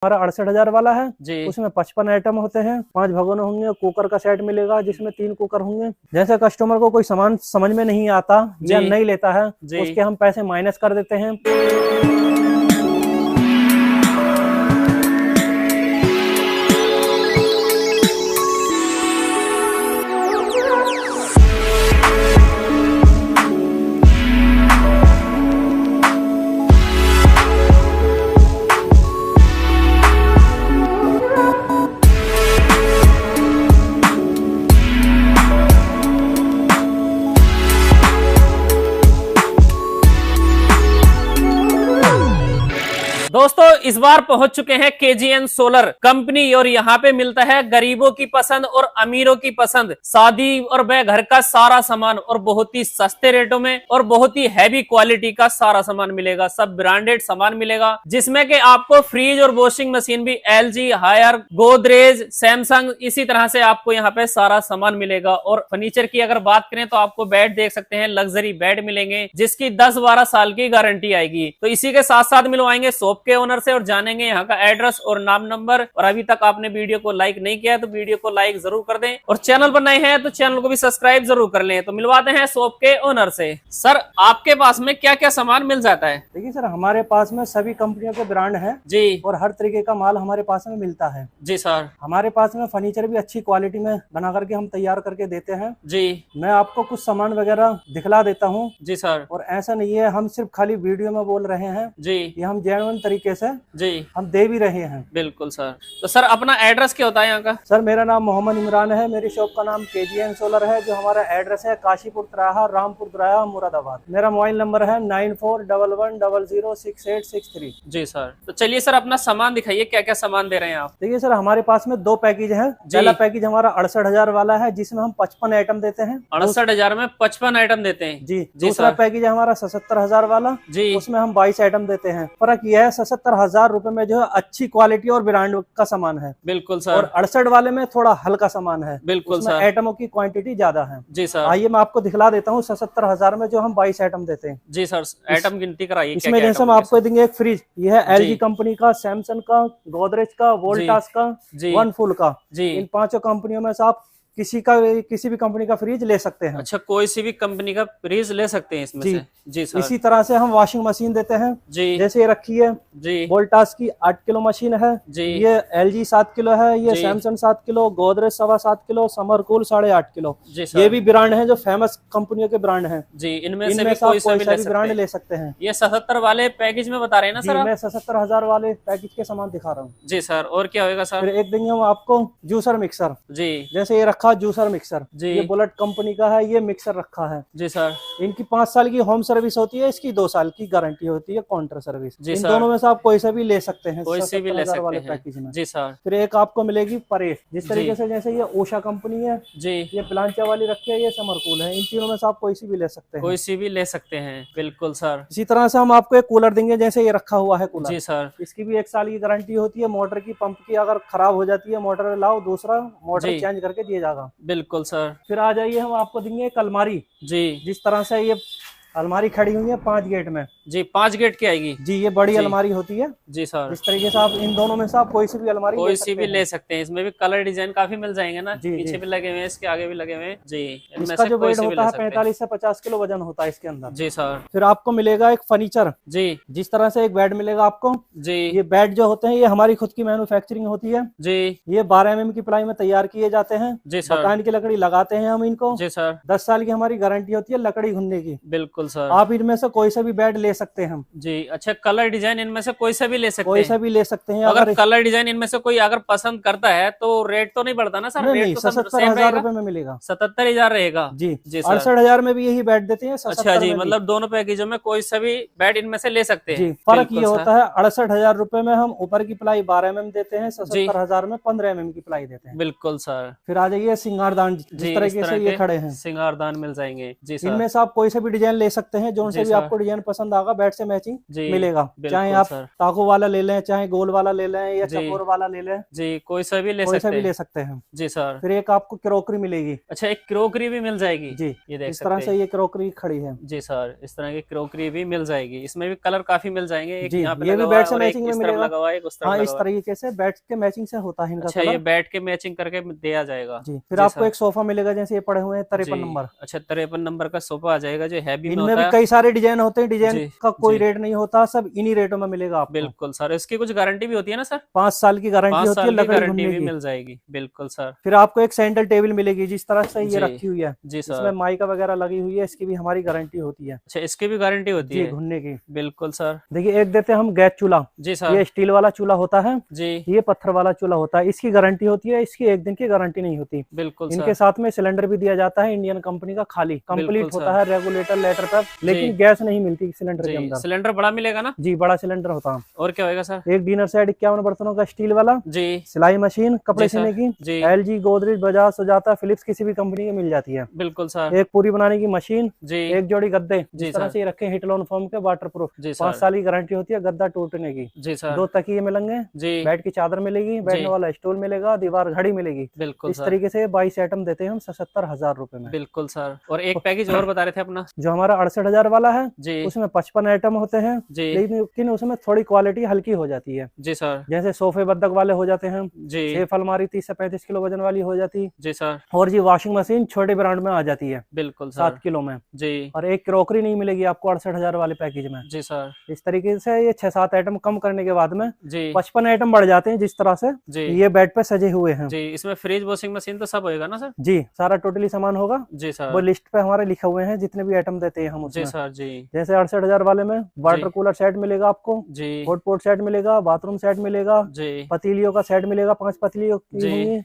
हमारा 68,000 वाला है जी। उसमें 55 आइटम होते हैं, 5 भगोने होंगे, कुकर का सेट मिलेगा जिसमें 3 कुकर होंगे। जैसे कस्टमर को कोई सामान समझ में नहीं आता या नहीं लेता है जी। उसके हम पैसे माइनस कर देते हैं। दोस्तों इस बार पहुंच चुके हैं केजीएन सोलर कंपनी और यहाँ पे मिलता है गरीबों की पसंद और अमीरों की पसंद, शादी और वह घर का सारा सामान और बहुत ही सस्ते रेटों में और बहुत ही हैवी क्वालिटी का सारा सामान मिलेगा। सब ब्रांडेड सामान मिलेगा जिसमें कि आपको फ्रिज और वॉशिंग मशीन भी एलजी, हायर, गोदरेज, सैमसंग, इसी तरह से आपको यहाँ पे सारा सामान मिलेगा। और फर्नीचर की अगर बात करें तो आपको बेड देख सकते हैं, लग्जरी बेड मिलेंगे जिसकी 10-12 साल की गारंटी आएगी। तो इसी के साथ साथ मिलवाएंगे शॉप के ओनर से और जानेंगे यहाँ का एड्रेस और नाम नंबर। और अभी तक आपने वीडियो को लाइक नहीं किया तो वीडियो को लाइक जरूर कर दें और चैनल पर नए हैं तो चैनल को भी सब्सक्राइब जरूर कर लें। तो मिलवाते हैं शॉप के ओनर से। सर आपके पास में क्या क्या सामान मिल जाता है? देखिए सर, हमारे पास में सभी कंपनियों के ब्रांड हैं जी और हर तरीके का माल हमारे पास में मिलता है। जी सर। हमारे पास में फर्नीचर भी अच्छी क्वालिटी में बना करके हम तैयार करके देते हैं। जी मैं आपको कुछ सामान वगैरह दिखला देता हूँ। जी सर। और ऐसा नहीं है हम सिर्फ खाली वीडियो में बोल रहे हैं, जी ये हम जेन्युइन तरीके से जी हम दे भी रहे हैं। बिल्कुल सर। तो सर अपना एड्रेस क्या होता है यहाँ का? सर मेरा नाम मोहम्मद इमरान है, मेरी शॉप का नाम केजीएन सोलर है। जो हमारा एड्रेस है काशीपुर तिराहा, रामपुर तिराहा, मुरादाबाद। मेरा मोबाइल नंबर है 9411006863। जी सर। तो चलिए सर अपना सामान दिखाइए, क्या क्या सामान दे रहे हैं आप? देखिए सर, हमारे पास में 2 पैकेज हैं। पहला पैकेज हमारा 68,000 वाला है जिसमें हम 55 आइटम देते हैं। 68,000 में 55 आइटम देते हैं जी। दूसरा पैकेज है हमारा 77,000 वाला जी, उसमें हम 22 आइटम देते हैं। फर्क यह है 77,000 रुपए में जो है अच्छी क्वालिटी और ब्रांड का सामान है। बिल्कुल सर। और 68 वाले में थोड़ा हल्का सामान है। बिल्कुल सर। आइटमों की क्वांटिटी ज्यादा है। जी सर। आइए मैं आपको दिखला देता हूँ 77,000 में जो हम 22 आइटम देते हैं। जी सर, आइटम गिनती कराइए। इसमें जैसे हम आपको देंगे एक फ्रिज, ये है एलजी कंपनी का, सैमसंग का, गोदरेज का, वोल्टास का, वनफुल का। इन 5 कंपनियों में से आप किसी भी कंपनी का फ्रिज ले सकते हैं। अच्छा, कोई सी भी कंपनी का फ्रिज ले सकते हैं इसमें से? जी सर। इसी तरह से हम वॉशिंग मशीन देते हैं। जी। जैसे ये रखी है जी, वोल्टास की 8 किलो मशीन है जी। ये एलजी 7 किलो है, ये Samsung 7 kilo, Godrej 7.25 kilo, Summercool 8.5 kilo. जी सर। ये भी ब्रांड है जो फेमस कंपनियों के ब्रांड हैं। जी, इनमें से भी कोई सा भी ब्रांड ले सकते हैं। ये 77 वाले पैकेज में बता रहे हैं ना सर? मैं 77,000 वाले पैकेज के सामान दिखा रहा हूँ। जी सर। और क्या होगा सर? फिर एक देंगे हम आपको जूसर मिक्सर। जी। जैसे ये रखा जूसर मिक्सर, जी। ये बुलेट कंपनी का है, ये मिक्सर रखा है। जी सर। इनकी 5 साल की होम सर्विस होती है, इसकी 2 साल की गारंटी होती है काउंटर सर्विस। इन सर। दोनों में से आप कोई सा भी ले सकते हैं, कोई सी भी ले सकते वाले हैं। पैकेज में। जी सर। फिर एक आपको मिलेगी परेश, जिस तरीके से जैसे ये ओशा कंपनी है, जी, ये प्लांचा वाली रखी है, ये समरकूल है। इन तीनों में से आप कोई सी भी ले सकते हैं। कोई सी भी ले सकते हैं। बिल्कुल सर। इसी तरह से हम आपको एक कूलर देंगे, जैसे ये रखा हुआ है कूलर। जी सर। इसकी भी 1 साल की गारंटी होती है। मोटर की, पंप की अगर खराब हो जाती है मोटर लाओ, दूसरा मोटर चेंज करके दिया जाएगा। बिल्कुल सर। फिर आ जाइए, हम आपको देंगे एक अलमारी। जी। जिस तरह से ये अलमारी खड़ी हुई है 5 गेट में। जी, 5 गेट की आएगी। जी, ये बड़ी अलमारी होती है। जी सर। इस तरीके से आप इन दोनों में से आप कोई सी भी अलमारी ले सकते हैं। इसमें भी कलर डिजाइन काफी मिल जाएंगे ना? पीछे भी लगे हुए हैं, इसके आगे भी लगे हुए हैं। जी। इसका जो वेट होता है 45 से 50 किलो वजन होता है इसके अंदर। जी सर। फिर आपको मिलेगा एक फर्नीचर। जी। जिस तरह से एक बेड मिलेगा आपको। जी। ये बेड जो होते हैं ये हमारी खुद की मैन्युफैक्चरिंग होती है। जी। ये 12 mm की प्लाई में तैयार किए जाते हैं। जी सर। मकान की लकड़ी लगाते हैं हम इनको। जी सर। 10 साल की हमारी गारंटी होती है लकड़ी घुनने की। बिल्कुल सर। आप इनमें से कोई सा भी बेड ले सकते हैं। जी। अच्छा, कलर डिजाइन इनमें से कोई सा भी ले सकते हैं? कोई सा भी ले सकते हैं। अगर कलर डिजाइन इनमें से कोई अगर पसंद करता है तो रेट तो नहीं बढ़ता ना सर? नहीं, 77,000 रुपए में मिलेगा। 77,000 रहेगा। जी। जी। 68,000 में भी यही बेड देते हैं। अच्छा जी, मतलब दोनों पैकेजों में कोई सा भी बेड इनमें से ले सकते हैं। फर्क ये होता है 68,000 रुपए में हम ऊपर की प्लाई 12 mm देते हैं, 77,000 में 15 mm की प्लाई देते हैं। बिल्कुल सर। फिर आ जाइए सिंगारदान, जिस तरीके से ये खड़े हैं सिंगारदान मिल जाएंगे। जी सर। इनमें से आप कोई सा भी डिजाइन ले ले सकते हैं, जो से भी आपको डिजाइन पसंद आगा बेड से मैचिंग मिलेगा। चाहे आप सर। टाको वाला ले लें, चाहे गोल वाला ले लें, या चकोर वाला ले लें, जी कोई सा भी ले सकते हैं जी सर। फिर एक आपको क्रोकरी मिलेगी। अच्छा, एक क्रोकरी भी मिल जाएगी जी, ये देख इस तरह से ये क्रोकरी खड़ी है जी सर। इस तरह की क्रोकरी भी मिल जाएगी, इसमें भी कलर काफी मिल जाएंगे। एक जी, यहाँ पे ये भी बेड से मैचिंग में मिलेगा। लगा हुआ है, हाँ, इस तरीके से बेड के मैचिंग से होता है इनका। अच्छा, ये बेड के मैचिंग करके दिया जाएगा जी। फिर आपको एक सोफा मिलेगा, जैसे ये पड़े हुए हैं 53 नंबर। अच्छा, 53 नंबर का सोफा आ जाएगा जो हैवी में इनमें भी कई सारे डिजाइन होते हैं, डिजाइन का कोई रेट नहीं होता, सब इन्हीं रेटों में मिलेगा आपको। बिल्कुल सर। इसकी कुछ गारंटी भी होती है ना सर? 5 साल की गारंटी होती है, गारंटी भी मिल जाएगी। बिल्कुल सर। फिर आपको एक सेंटर टेबल मिलेगी, जिस तरह से ये रखी हुई है जी सर, इसमें माइका वगैरह लगी हुई है, इसकी भी हमारी गारंटी होती है। अच्छा, इसकी भी गारंटी होती है घूमने की। बिल्कुल सर। देखिए, एक देते हैं हम गैस चूल्हा जी सर। ये स्टील वाला चूल्हा होता है जी, ये पत्थर वाला चूल्हा होता है, इसकी गारंटी होती है, इसकी 1 दिन की गारंटी नहीं होती। बिल्कुल इनके साथ में सिलेंडर भी दिया जाता है, इंडियन कंपनी का खाली कंप्लीट होता है, रेगुलेटर लेटर पर, लेकिन गैस नहीं मिलती सिलेंडर के अंदर। सिलेंडर बड़ा मिलेगा ना जी? बड़ा सिलेंडर होता है। और क्या होगा सर? एक डिनर सेट 51 बर्तनों का स्टील वाला जी, सिलाई मशीन कपड़े सीने की, LG, गोदरेज, बजाज, सुजाता, फिलिप्स किसी भी कंपनी की मिल जाती है। बिल्कुल सर। एक पूरी बनाने की मशीन जी, एक जोड़ी गद्दे जिस तरह से रखे हिटलॉन फॉर्म के, वाटर प्रूफ, 5 साल की गारंटी होती है, गद्दा टूटने की जी सर। 2 तकिए मिलेंगे जी, बेड की चादर मिलेगी, बैठने वाला स्टूल मिलेगा, दीवार घड़ी मिलेगी। बिल्कुल इस तरीके से 22 आइटम देते हैं हम 77,000 रुपए में। बिल्कुल सर। और एक पैकेज और बता रहे थे अपना, जो हमारा 68,000 वाला है जी, उसमें 55 आइटम होते हैं जी, लेकिन उसमें थोड़ी क्वालिटी हल्की हो जाती है जी सर। जैसे सोफे बद्दक वाले हो जाते हैं जी, सेफ अलमारी 30 से 35 किलो वजन वाली हो जाती है जी सर। और जी वॉशिंग मशीन छोटे ब्रांड में आ जाती है बिल्कुल 7 किलो में जी। और एक क्रोकरी नहीं मिलेगी आपको 68,000 वाले पैकेज में जी सर। इस तरीके से ये 6-7 आइटम कम करने के बाद में जी 55 आइटम बढ़ जाते हैं, जिस तरह से जी ये बेड पे सजे हुए हैं जी। इसमें फ्रिज, वॉशिंग मशीन तो सब होएगा ना सर? जी, सारा टोटली सामान होगा जी सर। वो लिस्ट पे हमारे लिखे हुए हैं जितने भी आइटम देते हैं हम उसमें जी सर जी। जैसे 68,000 वाले में वाटर कूलर सेट मिलेगा आपको जी, हॉट पॉट सेट मिलेगा, बाथरूम सेट मिलेगा जी, पतीलियों का सेट मिलेगा, 5 पतीलियों की होंगी,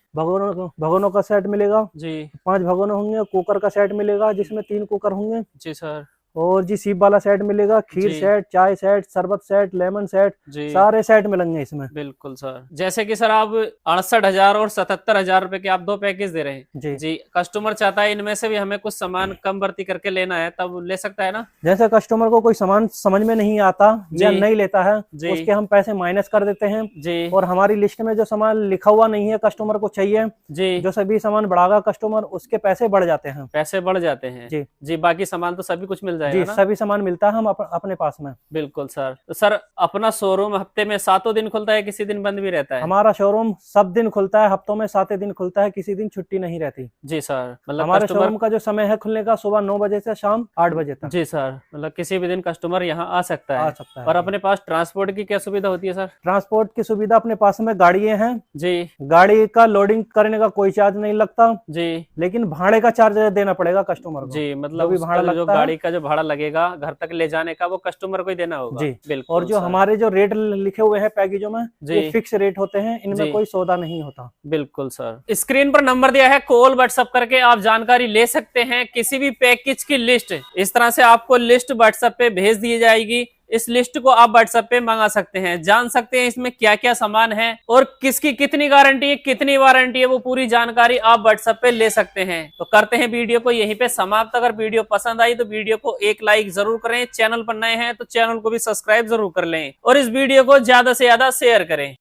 भगोनों का सेट मिलेगा जी, 5 भगोने होंगे, कुकर का सेट मिलेगा जिसमें 3 कुकर होंगे जी सर। और जी सीप वाला सेट मिलेगा, खीर सेट, चाय सेट, शरबत सेट, लेमन सेट, सारे सेट मिलेंगे इसमें। बिल्कुल सर। जैसे कि सर आप 68,000 और 77,000 रुपए के आप 2 पैकेज दे रहे हैं जी। कस्टमर चाहता है इनमें से भी हमें कुछ सामान कम भर्ती करके लेना है, तब ले सकता है ना? जैसे कस्टमर को कोई सामान समझ में नहीं आता या नहीं लेता है, उसके हम पैसे माइनस कर देते हैं जी। और हमारी लिस्ट में जो सामान लिखा हुआ नहीं है कस्टमर को चाहिए जी, जो सभी सामान बढ़ागा कस्टमर, उसके पैसे बढ़ जाते हैं। पैसे बढ़ जाते हैं जी जी। बाकी सामान तो सभी कुछ मिल जी, सभी सामान मिलता है हम अपने पास में। बिल्कुल सर। तो सर अपना शोरूम हफ्ते में 7 दिन खुलता है, किसी दिन बंद भी रहता है? हमारा शोरूम सब दिन खुलता है, हफ्तों में 7 दिन खुलता है, किसी दिन छुट्टी नहीं रहती जी सर। मतलब हमारे शोरूम का जो समय है खुलने का सुबह 9 बजे से शाम 8 बजे तक जी सर। मतलब किसी भी दिन कस्टमर यहाँ आ सकता है। और अपने पास ट्रांसपोर्ट की क्या सुविधा होती है सर? ट्रांसपोर्ट की सुविधा अपने पास में गाड़ियां हैं जी, गाड़ी का लोडिंग करने का कोई चार्ज नहीं लगता जी, लेकिन भाड़े का चार्ज देना पड़ेगा कस्टमर को जी। मतलब भाड़ा जो गाड़ी का जो भाड़ा लगेगा घर तक ले जाने का, वो कस्टमर को ही देना होगा जी। बिल्कुल। और जो हमारे जो रेट लिखे हुए हैं पैकेजों में ये फिक्स रेट होते हैं, इनमें कोई सौदा नहीं होता। बिल्कुल सर। स्क्रीन पर नंबर दिया है, कॉल व्हाट्सएप करके आप जानकारी ले सकते हैं। किसी भी पैकेज की लिस्ट इस तरह से आपको लिस्ट व्हाट्सएप पे भेज दी जाएगी। इस लिस्ट को आप व्हाट्सएप पे मंगा सकते हैं, जान सकते हैं इसमें क्या क्या सामान है और किसकी कितनी गारंटी है, कितनी वारंटी है, वो पूरी जानकारी आप व्हाट्सएप पे ले सकते हैं। तो करते हैं वीडियो को यहीं पे समाप्त। अगर वीडियो पसंद आई तो वीडियो को एक लाइक जरूर करें, चैनल पर नए हैं तो चैनल को भी सब्सक्राइब जरूर कर लें और इस वीडियो को ज्यादा से ज्यादा शेयर करें।